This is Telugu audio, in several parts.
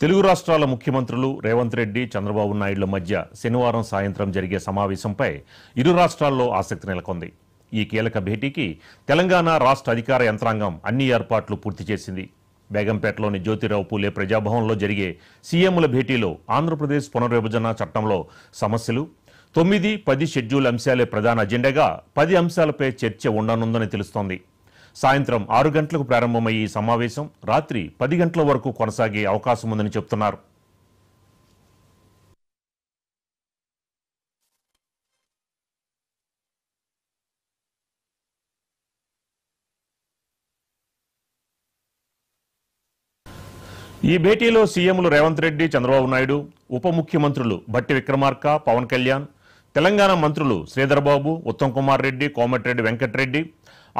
తెలుగు రాష్ట్రాల ముఖ్యమంత్రులు రేవంత్ రెడ్డి, చంద్రబాబు నాయుడుల మధ్య శనివారం సాయంత్రం జరిగే సమావేశంపై ఇరు రాష్ట్రాల్లో ఆసక్తి నెలకొంది. ఈ కీలక భేటీకి తెలంగాణ రాష్ట్ర అధికార యంత్రాంగం అన్ని ఏర్పాట్లు పూర్తి చేసింది. బేగంపేటలోని జ్యోతిరావు పూలే ప్రజాభవన్లో జరిగే సీఎంల భేటీలో ఆంధ్రప్రదేశ్ పునర్విభజన చట్టంలో సమస్యలు, 9, 10 షెడ్యూల్ అంశాలే ప్రధాన అజెండాగా 10 అంశాలపై చర్చ ఉండనుందని తెలుస్తోంది. సాయంత్రం 6 గంటలకు ప్రారంభమయ్యే ఈ సమావేశం రాత్రి 10 గంటల వరకు కొనసాగే అవకాశం ఉందని చెబుతున్నారు. ఈ భేటీలో సీఎంలు రేవంత్ రెడ్డి, చంద్రబాబు నాయుడు, ఉప ముఖ్యమంత్రులు భట్టి విక్రమార్క, పవన్ కళ్యాణ్, తెలంగాణ మంత్రులు శ్రీధర్బాబు, ఉత్తమ్ కుమార్ రెడ్డి, కోమటిరెడ్డి వెంకటరెడ్డి,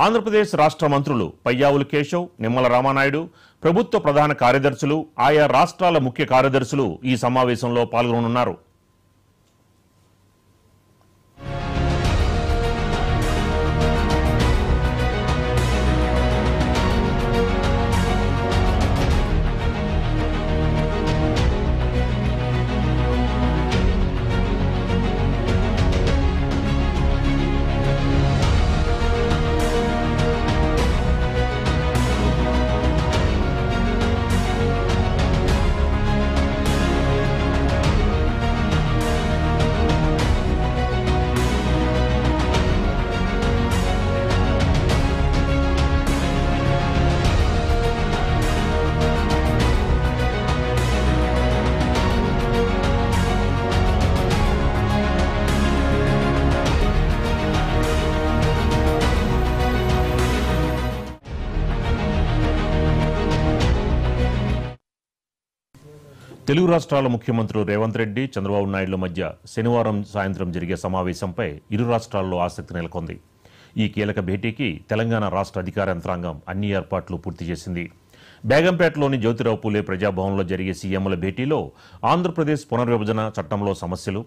ఆంధ్రప్రదేశ్ రాష్ట్ర మంత్రులు పయ్యావుల కేశవ్, నిమ్మల రామానాయుడు, ప్రభుత్వ ప్రధాన కార్యదర్శులు, ఆయా రాష్ట్రాల ముఖ్య కార్యదర్శులు ఈ సమావేశంలో పాల్గొననున్నారు. తెలుగు రాష్ట్రాల ముఖ్యమంత్రులు రేవంత్ రెడ్డి, చంద్రబాబు నాయుడుల మధ్య శనివారం సాయంత్రం జరిగే సమావేశంపై ఇరు రాష్ట్రాల్లో ఆసక్తి నెలకొంది. ఈ కీలక భేటీకి తెలంగాణ రాష్ట్ర అధికార యంత్రాంగం అన్ని ఏర్పాట్లు పూర్తి చేసింది. బేగంపేటలోని జ్యోతిరావు పూలే ప్రజాభవన్లో జరిగే సీఎంల భేటీలో ఆంధ్రప్రదేశ్ పునర్విభజన చట్టంలో సమస్యలు,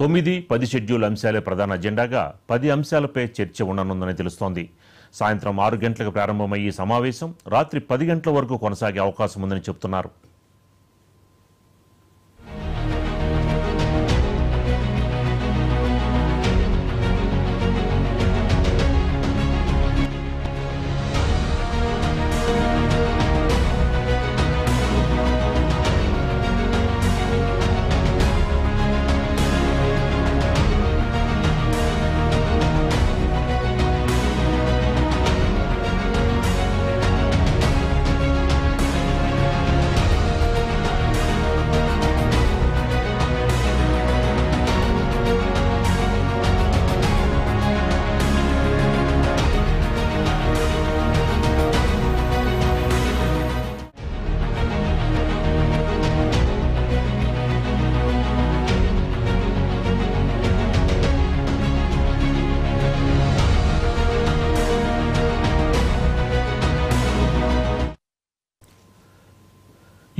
9, 10 షెడ్యూల్ అంశాలే ప్రధాన అజెండాగా 10 అంశాలపై చర్చ ఉండనుందని తెలుస్తోంది. సాయంత్రం 6 గంటలకు ప్రారంభమయ్యే ఈ సమావేశం రాత్రి 10 గంటల వరకు కొనసాగే అవకాశం ఉందని చెబుతున్నారు.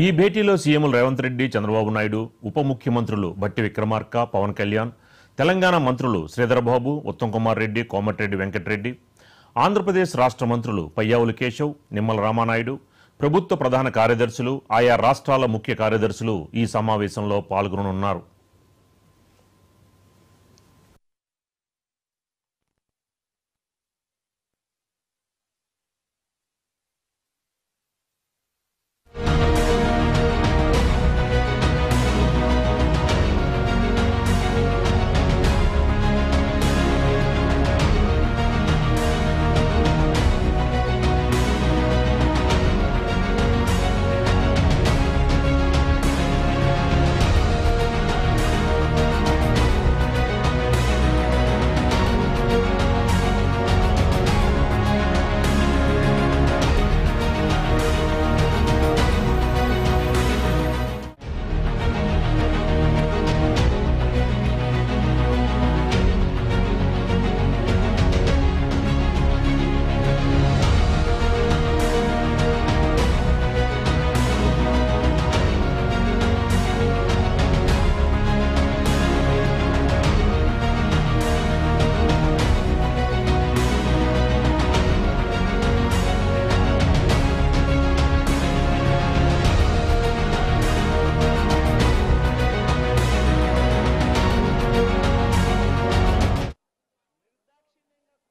ఈ భేటీలో సీఎంలు రేవంత్ రెడ్డి, చంద్రబాబు నాయుడు, ఉప ముఖ్యమంత్రులు భట్టి విక్రమార్క, పవన్ కళ్యాణ్, తెలంగాణ మంత్రులు శ్రీధర్బాబు, ఉత్తమ్ కుమార్ రెడ్డి, కోమటిరెడ్డి వెంకటరెడ్డి, ఆంధ్రప్రదేశ్ రాష్ట్ర మంత్రులు పయ్యావుల కేశవ్, నిమ్మల రామానాయుడు, ప్రభుత్వ ప్రధాన కార్యదర్శులు, ఆయా రాష్ట్రాల ముఖ్య కార్యదర్శులు ఈ సమావేశంలో పాల్గొననున్నారు.